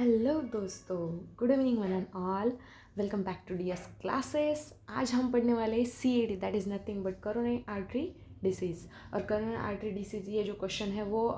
Hello दोस्तों, good evening one and all. Welcome back to DS classes. आज हम पढ़ने वाले हैं CAD, that is nothing but coronary artery disease. और कोरोनरी आर्टरी डिसीज़ ये जो क्वेश्चन है वो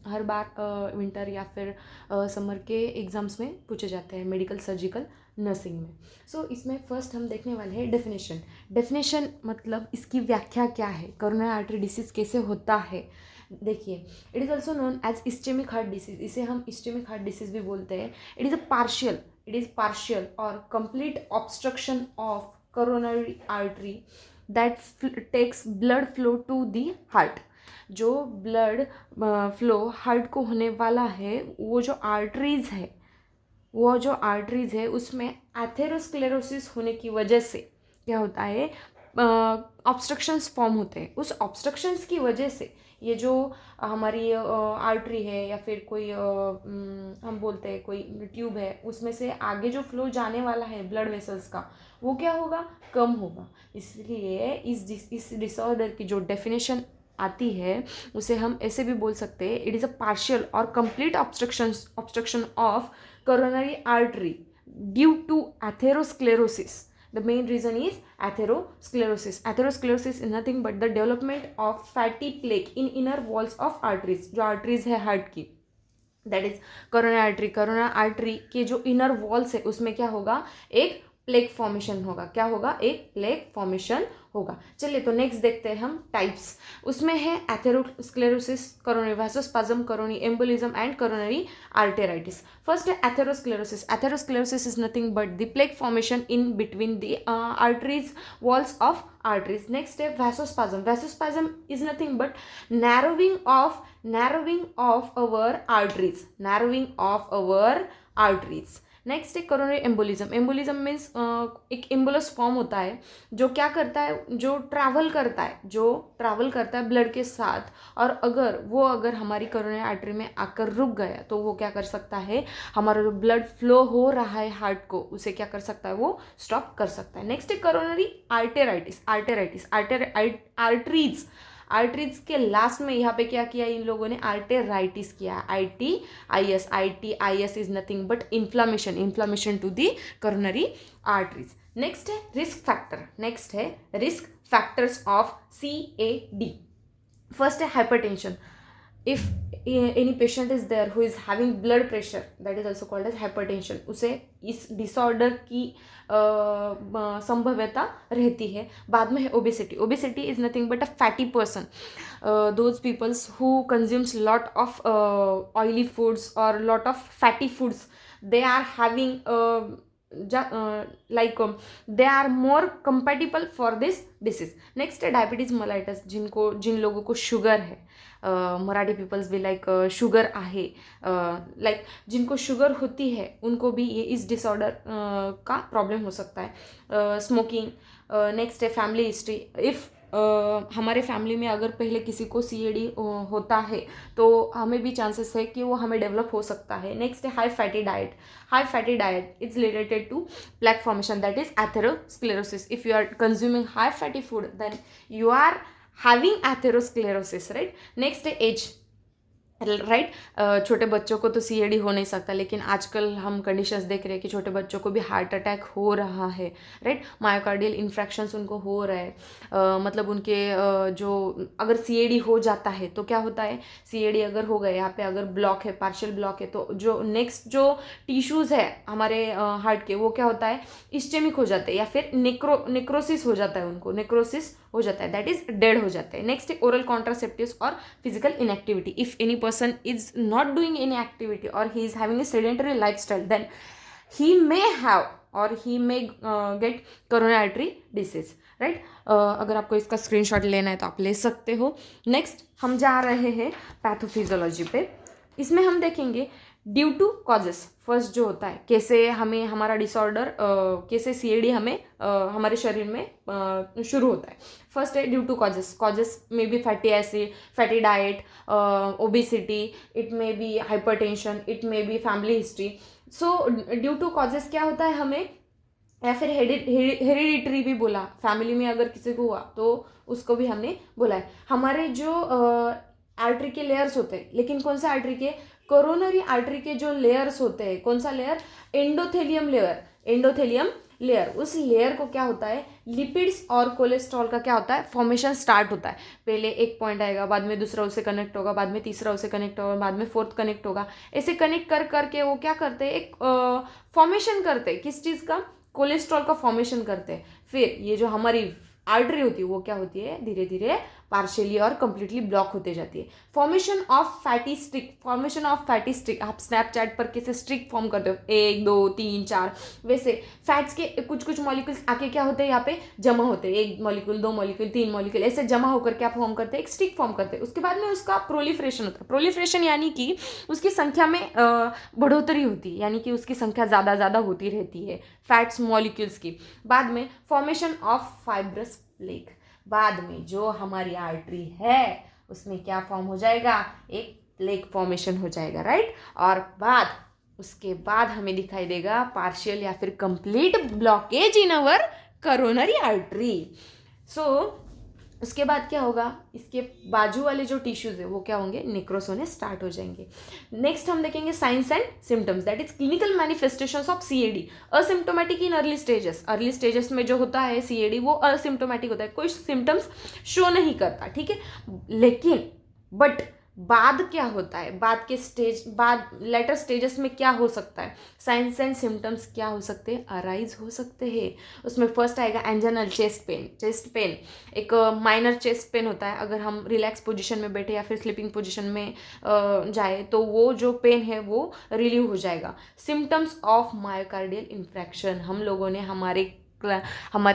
हर बार विंटर या फिर समर के एग्ज़ाम्स में पूछे जाते हैं मेडिकल सर्जिकल नर्सिंग में। सो इसमें फर्स्ट हम देखने वाले हैं डेफिनेशन मतलब इसकी व्याख्या क्या है, कोरोनरी आर्टरी डिसीज़ कैसे होता है। देखिए, it is also known as ischaemic heart disease, इसे हम इस्चेमिक हार्ट डिसीज भी बोलते हैं। इट इज़ पार्शियल और complete obstruction of coronary artery that takes blood flow to the heart। जो ब्लड फ्लो हार्ट को होने वाला है, वो जो आर्टरीज है उसमें एथेरोस्क्लेरोसिस होने की वजह से क्या होता है, ऑब्स्ट्रक्शंस फॉर्म होते हैं। उस ऑब्स्ट्रक्शंस की वजह से ये जो हमारी आर्टरी है या फिर कोई हम बोलते हैं कोई ट्यूब है, उसमें से आगे जो फ्लो जाने वाला है ब्लड वेसल्स का, वो क्या होगा, कम होगा। इसलिए इस डिसऑर्डर की जो डेफिनेशन आती है उसे हम ऐसे भी बोल सकते हैं, इट इज़ अ पार्शियल और complete obstruction of coronary artery due to atherosclerosis। The main reason is atherosclerosis. Atherosclerosis is nothing but the development of fatty plaque in inner walls of arteries। जो arteries है heart की, that is coronary artery के जो inner walls है उसमें क्या होगा, एक प्लेक फॉर्मेशन होगा। क्या होगा, एक प्लेक फॉर्मेशन होगा। चलिए तो नेक्स्ट देखते हैं हम टाइप्स। उसमें है atherosclerosis, coronary vasospasm, coronary embolism and coronary arteritis. First है atherosclerosis. Atherosclerosis is nothing but the plaque formation in between the arteries walls of arteries। Next है vasospasm। Vasospasm is nothing but narrowing of our arteries। Next है coronary embolism. Embolism means एक एम्बुलस form होता है जो क्या करता है, जो ट्रैवल करता है ब्लड के साथ, और अगर हमारी कोरोनरी आर्टरी में आकर रुक गया तो वो क्या कर सकता है, हमारा जो ब्लड फ्लो हो रहा है हार्ट को, उसे क्या कर सकता है, वो स्टॉप कर सकता है। नेक्स्ट है कोरोनरी आर्टरीज के लास्ट में यहाँ पे क्या किया इन लोगों ने, आर्टेराइटिस किया। I T I S is nothing but inflammation to the coronary arteries. Next है risk factors of CAD। First है hypertension. if any patient is there who is having blood pressure, that is also called as hypertension, उसे इस disorder की संभाव्यता रहती है। बाद में है obesity is nothing but a fatty person, those peoples who consumes lot of oily foods और lot of fatty foods, they are having they are more compatible for this disease। Next है diabetes mellitus. जिन लोगों को sugar है, Marathi peoples भी like sugar आहे, like जिनको sugar होती है उनको भी ये इस डिसऑर्डर का प्रॉब्लम हो सकता है। स्मोकिंग। नेक्स्ट है फैमिली हिस्ट्री। इफ़ हमारे फैमिली में अगर पहले किसी को CAD होता है तो हमें भी चांसेस है कि वो हमें डेवलप हो सकता है। नेक्स्ट है high fatty diet is related to plaque formation, that is atherosclerosis. If you are consuming high fatty food then you are having atherosclerosis, right. Next है एज, राइट। छोटे बच्चों को तो CAD हो नहीं सकता, लेकिन आजकल हम कंडीशंस देख रहे हैं कि छोटे बच्चों को भी हार्ट अटैक हो रहा है, राइट। मायोकार्डियल इन्फ्रैक्शंस उनको हो रहा है, मतलब उनके जो अगर CAD हो जाता है तो क्या होता है, CAD अगर हो गया, यहाँ पे अगर ब्लॉक है, पार्शियल ब्लॉक है, तो जो नेक्स्ट जो टिश्यूज़ है हमारे हार्ट के, वो क्या होता है, इस्चेमिक हो जाते हैं या फिर नेक्रोसिस हो जाता है, उनको नेक्रोसिस हो जाता है, दैट इज डेड हो जाते हैं। नेक्स्ट है ओरल कॉन्ट्रासेप्टिव्स और physical inactivity. If any person is not doing any activity और he is having a sedentary lifestyle, then he may have or he may get coronary artery disease, right. अगर आपको इसका screenshot लेना है तो आप ले सकते हो। नेक्स्ट हम जा रहे हैं पैथोफिजियोलॉजी पे। इसमें हम देखेंगे ड्यू टू कॉजेस। फर्स्ट जो होता है, कैसे हमें हमारा डिसऑर्डर, कैसे CAD हमें हमारे शरीर में शुरू होता है। फर्स्ट है ड्यू टू कॉजेस में be fatty acid, fatty diet, obesity, it may be hypertension, it may be family history. So due to causes क्या होता है हमें, या फिर हेरिडिटरी भी बोला, फैमिली में अगर किसी को हुआ तो उसको भी हमने बोला है। हमारे जो आर्टरी के लेयर्स होते हैं, लेकिन कौन से आर्टरी के, कोरोनरी आर्टरी के जो लेयर्स होते हैं, कौन सा layer, endothelium layer, endothelium layer, उस लेयर को क्या होता है, लिपिड्स और कोलेस्ट्रॉल का क्या होता है, फॉर्मेशन स्टार्ट होता है। पहले एक पॉइंट आएगा, बाद में दूसरा उससे कनेक्ट होगा, बाद में तीसरा उससे कनेक्ट होगा, बाद में फोर्थ कनेक्ट होगा, ऐसे कनेक्ट कर करके वो क्या करते हैं, एक फॉर्मेशन करते हैं, किस चीज़ का, कोलेस्ट्रॉल का फॉर्मेशन करते हैं। फिर ये जो हमारी आर्टरी होती है वो क्या होती है, धीरे धीरे पार्शियली और कंप्लीटली ब्लॉक होते जाती है। Formation of fatty streak, formation of fatty streak, आप स्नैपचैट पर कैसे स्ट्रिक फॉर्म करते हो, 1 2 3 4, वैसे फैट्स के कुछ कुछ मॉलिक्यूल्स आके क्या होते हैं, यहाँ पे जमा होते हैं, 1 मॉलिक्यूल 2 मॉलिक्यूल 3 मॉलिक्यूल, ऐसे जमा होकर क्या फॉर्म करते हैं, एक स्ट्रिक फॉर्म करते हैं। उसके बाद में उसका प्रोलिफरेशन होता है। प्रोलिफरेशन यानी कि उसकी संख्या में बढ़ोतरी होती है, यानी कि उसकी संख्या ज़्यादा ज़्यादा होती रहती है फैट्स मॉलिक्यूल्स की। बाद में फॉर्मेशन ऑफ फाइब्रस प्लेक, बाद में जो हमारी आर्टरी है उसमें क्या फॉर्म हो जाएगा, एक प्लेक फॉर्मेशन हो जाएगा, राइट। और उसके बाद हमें दिखाई देगा पार्शियल या फिर कंप्लीट ब्लॉकेज इन अवर कोरोनरी आर्टरी। सो उसके बाद क्या होगा, इसके बाजू वाले जो टिश्यूज है वो क्या होंगे, नेक्रोस होने स्टार्ट हो जाएंगे। नेक्स्ट हम देखेंगे science and symptoms, that is clinical manifestations of CAD, asymptomatic in early stages. Early stages में जो होता है सीएडी वो असिम्टोमेटिक होता है, कोई सिम्टम्स शो नहीं करता, ठीक है। लेकिन बट बाद क्या होता है, बाद के स्टेज, बाद लेटर स्टेजेस में क्या हो सकता है, साइंस एंड सिम्टम्स क्या हो सकते हैं, अराइज हो सकते हैं। उसमें फर्स्ट आएगा एंजनल चेस्ट पेन। चेस्ट पेन एक माइनर चेस्ट पेन होता है, अगर हम रिलैक्स पोजीशन में बैठे या फिर स्लीपिंग पोजीशन में जाए तो वो जो पेन है वो रिलीव हो जाएगा। सिम्टम्स ऑफ मायोकार्डियल इन्फ्रैक्शन, हम लोगों ने हमारे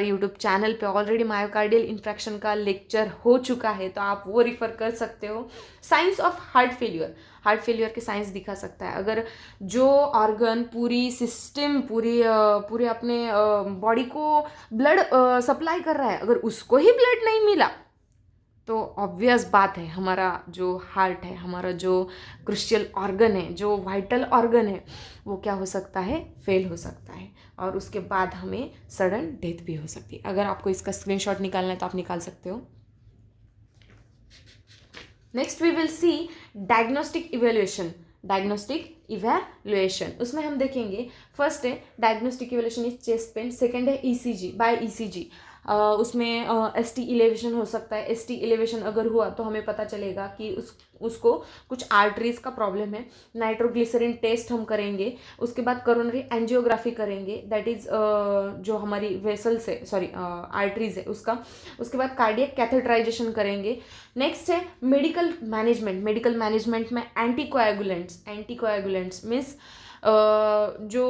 यूट्यूब चैनल पे ऑलरेडी मायोकार्डियल इन्फ्रैक्शन का लेक्चर हो चुका है, तो आप वो रिफ़र कर सकते हो। Science of heart failure, heart failure के साइंस दिखा सकता है, अगर जो ऑर्गन पूरी सिस्टम पूरे अपने बॉडी को ब्लड सप्लाई कर रहा है, अगर उसको ही ब्लड नहीं मिला तो ऑब्वियस बात है हमारा जो हार्ट है, हमारा जो क्रुशियल ऑर्गन है, जो वाइटल ऑर्गन है, वो क्या हो सकता है, फेल हो सकता है, और उसके बाद हमें सडन डेथ भी हो सकती है। अगर आपको इसका स्क्रीनशॉट निकालना है तो आप निकाल सकते हो। Next we will see diagnostic evaluation. Diagnostic evaluation, उसमें हम देखेंगे फर्स्ट है diagnostic evaluation is chest pain, second है ईसीजी, बाय ईसीजी। उसमें ST एलिवेशन हो सकता है। ST एलिवेशन अगर हुआ तो हमें पता चलेगा कि उसको कुछ आर्टरीज का प्रॉब्लम है। नाइट्रोग्लिसरीन टेस्ट हम करेंगे, उसके बाद कोरोनरी एंजियोग्राफी करेंगे, दैट इज़ जो हमारी वेसल्स है, सॉरी आर्टरीज है उसका। उसके बाद कार्डियक कैथेटराइजेशन करेंगे। नेक्स्ट है मेडिकल मैनेजमेंट। मेडिकल मैनेजमेंट में एंटीकोएगुलेंट्स मीन्स जो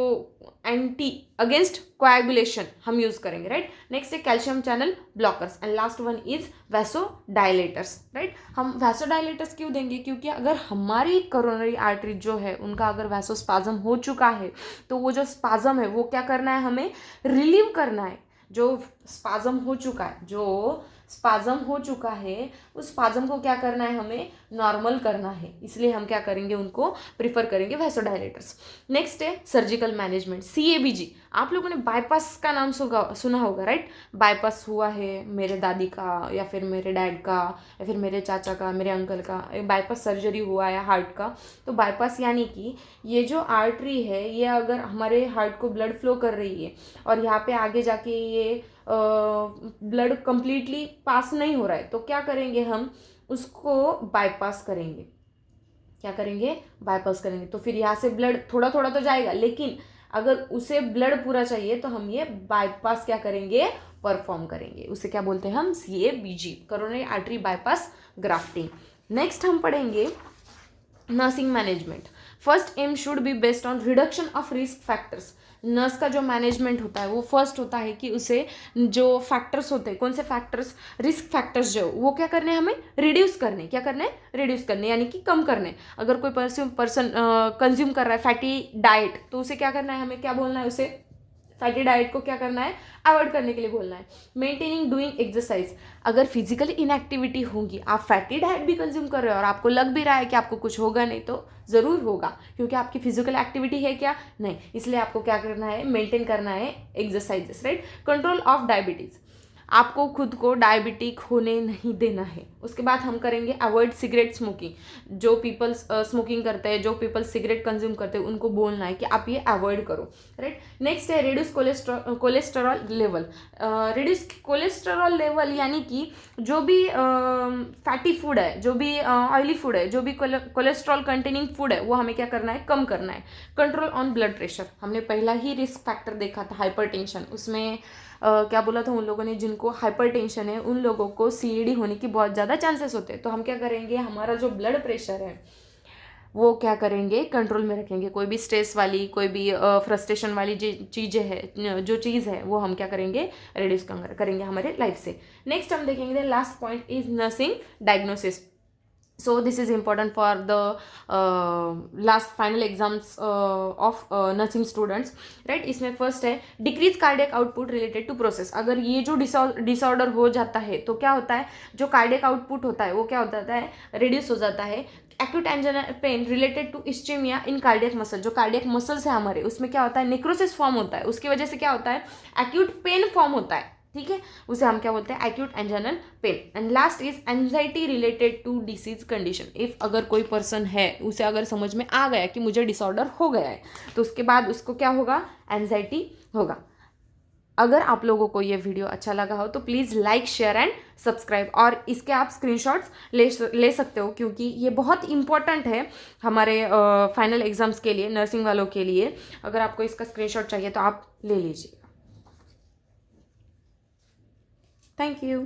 एंटी अगेंस्ट कोएगुलेशन हम यूज करेंगे, राइट। नेक्स्ट है calcium channel blockers and last one is vasodilators, right. हम वैसोडायलेटर्स क्यों देंगे, क्योंकि अगर हमारी कोरोनरी आर्टरी जो है उनका अगर वैसोस्पाज्म हो चुका है तो वो जो स्पाज्म है वो क्या करना है, हमें रिलीव करना है। जो स्पाज्म हो चुका है उस स्पाज्म को क्या करना है, हमें नॉर्मल करना है, इसलिए हम क्या करेंगे, उनको प्रिफर करेंगे वैसोडायलेटर्स। नेक्स्ट है सर्जिकल मैनेजमेंट, CABG। आप लोगों ने बाईपास का नाम सुना होगा, राइट। बाईपास हुआ है मेरे दादी का या फिर मेरे डैड का या फिर मेरे चाचा का, मेरे अंकल का बाईपास सर्जरी हुआ है हार्ट का। तो बाईपास यानी कि ये जो आर्टरी है ये अगर हमारे हार्ट को ब्लड फ्लो कर रही है और यहाँ पे आगे जाके ये ब्लड कंप्लीटली पास नहीं हो रहा है, तो क्या करेंगे, हम उसको बाईपास करेंगे। क्या करेंगे, बाईपास करेंगे। तो फिर यहाँ से ब्लड थोड़ा थोड़ा तो जाएगा, लेकिन अगर उसे ब्लड पूरा चाहिए तो हम ये बाईपास क्या करेंगे, परफॉर्म करेंगे। उसे क्या बोलते हैं हम, CABG, coronary artery bypass grafting. Next हम पढ़ेंगे nursing management. First aim should be based on reduction of risk factors. Nurse का जो मैनेजमेंट होता है वो फर्स्ट होता है कि उसे जो फैक्टर्स होते हैं, कौन से फैक्टर्स, रिस्क फैक्टर्स जो वो क्या करने हैं, हमें रिड्यूस करने। क्या करने, रिड्यूस करने यानी कि कम करने। अगर कोई पर्सन कंज्यूम कर रहा है फैटी डाइट तो उसे क्या करना है, हमें क्या बोलना है, उसे फैटी डाइट को क्या करना है, अवॉइड करने के लिए बोलना है। मेंटेनिंग डूइंग एक्सरसाइज, अगर फिजिकल इनएक्टिविटी होगी, आप फैटी डाइट भी कंज्यूम कर रहे हो और आपको लग भी रहा है कि आपको कुछ होगा नहीं, तो ज़रूर होगा, क्योंकि आपकी फिजिकल एक्टिविटी है क्या, नहीं। इसलिए आपको क्या करना है, मेंटेन करना है exercises, right. Control of diabetes, आपको खुद को डायबिटिक होने नहीं देना है। उसके बाद हम करेंगे अवॉइड सिगरेट स्मोकिंग। जो पीपल स्मोकिंग करते हैं, जो पीपल सिगरेट कंज्यूम करते हैं, उनको बोलना है कि आप ये अवॉइड करो, राइट। नेक्स्ट है reduce cholesterol level. Reduce cholesterol level यानी कि जो भी फैटी फूड है, जो भी ऑयली फूड है, जो भी कोलेस्ट्रॉल कंटेनिंग फूड है, वो हमें क्या करना है, कम करना है। कंट्रोल ऑन ब्लड प्रेशर, हमने पहला ही रिस्क फैक्टर देखा था हाइपरटेंशन। उसमें क्या बोला था उन लोगों ने, जिनको हाइपरटेंशन है उन लोगों को सीएडी होने की बहुत ज़्यादा चांसेस होते हैं। तो हम क्या करेंगे, हमारा जो ब्लड प्रेशर है वो क्या करेंगे, कंट्रोल में रखेंगे। कोई भी स्ट्रेस वाली, कोई भी फ्रस्ट्रेशन वाली चीज़ें है, जो चीज़ है वो हम क्या करेंगे, रिड्यूस करेंगे हमारे लाइफ से। नेक्स्ट हम देखेंगे last point is nursing diagnosis. So this is important for the last final exams of nursing students, right। इसमें फर्स्ट है decrease cardiac output related to process. अगर ये जो डिसऑर्डर हो जाता है तो क्या होता है, जो कार्डियक आउटपुट होता है वो क्या होता है, रिड्यूस हो जाता है। Acute angina pain related to ischaemia in cardiac muscle, जो कार्डियक मसल्स है हमारे, उसमें क्या होता है, नेक्रोसिस फॉर्म होता है। उसकी वजह से क्या होता है, एक्यूट पेन फॉर्म होता है, ठीक है। उसे हम क्या बोलते हैं, acute anginal pain. And last is anxiety related to disease condition. If अगर कोई पर्सन है, उसे अगर समझ में आ गया कि मुझे डिसऑर्डर हो गया है, तो उसके बाद उसको क्या होगा, एंजाइटी होगा। अगर आप लोगों को ये वीडियो अच्छा लगा हो तो please like, share and subscribe. और इसके आप स्क्रीनशॉट्स ले सकते हो, क्योंकि ये बहुत इंपॉर्टेंट है हमारे फाइनल एग्जाम्स के लिए, नर्सिंग वालों के लिए। अगर आपको इसका स्क्रीनशॉट चाहिए तो आप ले लीजिए। Thank you.